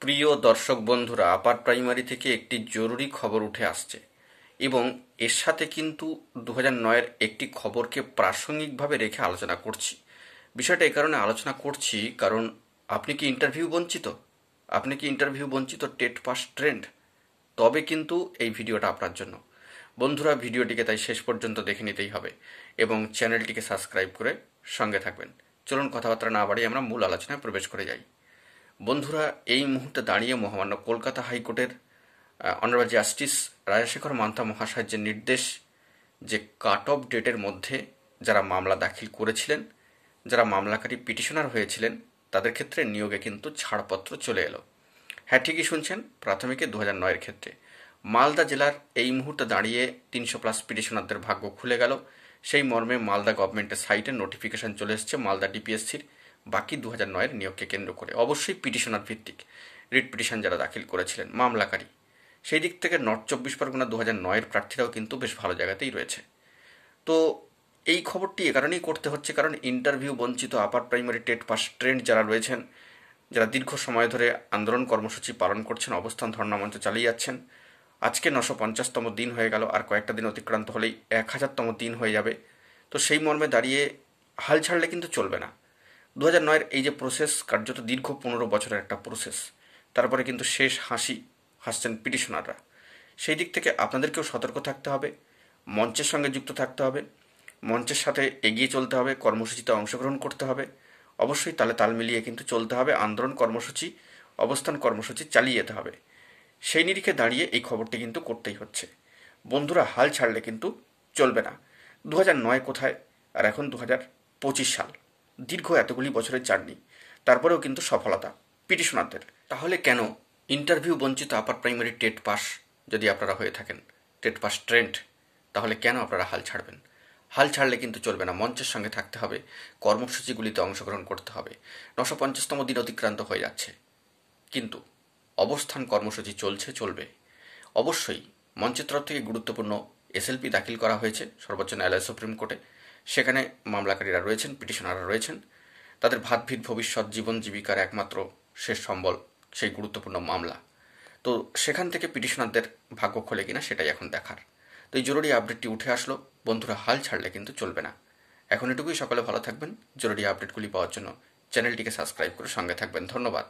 প্রিয় দর্শক বন্ধুরা, আপার প্রাইমারি থেকে একটি জরুরি খবর উঠে আসছে এবং এর সাথে কিন্তু 2009-এর একটি খবরকে প্রাসঙ্গিকভাবে রেখে আলোচনা করছি। বিষয়টা এই কারণে আলোচনা করছি কারণ আপনি কি ইন্টারভিউ বঞ্চিত টেট পাস ট্রেন্ড? তবে কিন্তু এই ভিডিওটা আপনার জন্য। বন্ধুরা, ভিডিওটিকে তাই শেষ পর্যন্ত দেখে নিতেই হবে এবং চ্যানেলটিকে সাবস্ক্রাইব করে সঙ্গে থাকবেন। চলুন কথাবার্তা না বাড়িয়ে আমরা মূল আলোচনায় প্রবেশ করে যাই। বন্ধুরা, এই মুহূর্তে দাঁড়িয়ে মহামান্য কলকাতা হাইকোর্টের অনারেবল জাস্টিস রাজাশেখর মান্থা মহাশয়ের যে নির্দেশ, যে কাট অফ ডেটের মধ্যে যারা মামলা দাখিল করেছিলেন, যারা মামলাকারী পিটিশনার হয়েছিলেন, তাদের ক্ষেত্রে নিয়োগে কিন্তু ছাড়পত্র চলে এলো। হ্যাঁ, ঠিকই শুনছেন, প্রাথমিকে 2009-এর ক্ষেত্রে মালদা জেলার এই মুহূর্তে দাঁড়িয়ে 300+ পিটিশনারদের ভাগ্য খুলে গেল। সেই মর্মে মালদা গভর্নমেন্টের সাইটে নোটিফিকেশন চলে এসছে মালদা ডিপিএসসির বাকি 2009-এর নিয়োগকে কেন্দ্র করে। অবশ্যই পিটিশনার ভিত্তিক রিট পিটিশন যারা দাখিল করেছিলেন মামলাকারী, সেই দিক থেকে নর্থ 24 পরগনা 2009-এর প্রার্থীরাও কিন্তু বেশ ভালো জায়গাতেই রয়েছে। তো এই খবরটি এ কারণেই করতে হচ্ছে কারণ ইন্টারভিউ বঞ্চিত upper primary TET pass trend যারা রয়েছেন, যারা দীর্ঘ সময় ধরে আন্দোলন কর্মসূচি পালন করছেন, অবস্থান ধর্ণা মঞ্চ চালিয়ে যাচ্ছেন, আজকে 950তম দিন হয়ে গেল, আর কয়েকটা দিন অতিক্রান্ত হলেই 1000তম দিন হয়ে যাবে। তো সেই মর্মে দাঁড়িয়ে হাল ছাড়লে কিন্তু চলবে না। 2009-এর এই যে প্রসেস, কার্যত দীর্ঘ 15 বছরের একটা প্রসেস, তারপরে কিন্তু শেষ হাসছেন পিটিশনাররা। সেই দিক থেকে আপনাদেরকেও সতর্ক থাকতে হবে, মঞ্চের সঙ্গে যুক্ত থাকতে হবে, মঞ্চের সাথে এগিয়ে চলতে হবে, কর্মসূচিতে অংশগ্রহণ করতে হবে, অবশ্যই তালে তাল মিলিয়ে কিন্তু চলতে হবে, আন্দোলন কর্মসূচি, অবস্থান কর্মসূচি চালিয়ে যেতে হবে। সেই নিরিখে দাঁড়িয়ে এই খবরটি কিন্তু করতেই হচ্ছে। বন্ধুরা, হাল ছাড়লে কিন্তু চলবে না। 2009 কোথায়, আর এখন 2025 সাল, দীর্ঘ এতগুলি বছরের জার্নি, তারপরেও কিন্তু সফলতা পিটিশনারদের। তাহলে কেন ইন্টারভিউ বঞ্চিত আপার প্রাইমারি টেট পাস যদি আপনারা হয়ে থাকেন, টেট পাস ট্রেন্ড, তাহলে কেন আপনারা হাল ছাড়বেন? হাল ছাড়লে কিন্তু চলবে না, মঞ্চের সঙ্গে থাকতে হবে, কর্মসূচিগুলিতে অংশগ্রহণ করতে হবে। 950তম দিন অতিক্রান্ত হয়ে যাচ্ছে, কিন্তু অবস্থান কর্মসূচি চলবে। অবশ্যই মঞ্চের তরফ থেকে গুরুত্বপূর্ণ এসএলপি দাখিল করা হয়েছে সর্বোচ্চ ন্যায়ালয় সুপ্রিম কোর্টে। সেখানে মামলাকারীরা রয়েছেন, পিটিশনাররা রয়েছেন, তাদের ভাতভিত ভবিষ্যৎ জীবন জীবিকার একমাত্র শেষ সম্বল সেই গুরুত্বপূর্ণ মামলা। তো সেখান থেকে পিটিশনারদের ভাগ্য খোলে কিনা সেটাই এখন দেখার। তো এই জরুরি আপডেটটি উঠে আসলো। বন্ধুরা, হাল ছাড়লে কিন্তু চলবে না। এখন এটুকুই, সকলে ভালো থাকবেন। জরুরি আপডেটগুলি পাওয়ার জন্য চ্যানেলটিকে সাবস্ক্রাইব করে সঙ্গে থাকবেন। ধন্যবাদ।